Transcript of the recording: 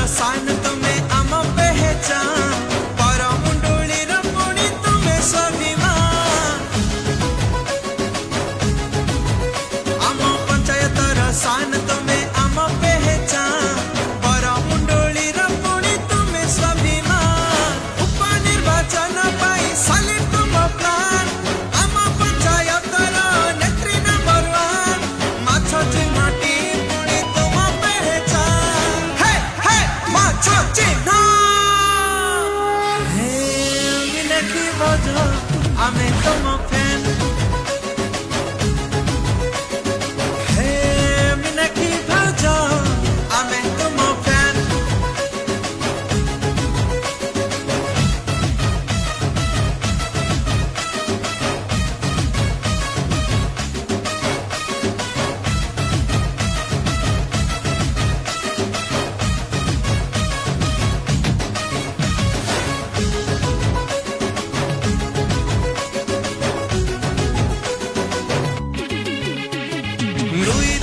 sign तुम्हें आम पहचान पर मुंडुली रपुणी तुम्हें स्वाभिमान आम पंचायतर साइन तुम्हें आम पहचान पर मुंडुली रपुणी तुम्हें स्वाभिमान उपनिर्वाचन पाई साली तुम प्लान आम पंचायतर नेत्री नंबर 1 माछ चिन्हटी पुणी तुम पहचान हे हे माछ चिन्ह हे मिनखी भज आमे तुम फैन हे मिनखी भज आमे तुम फैन Louis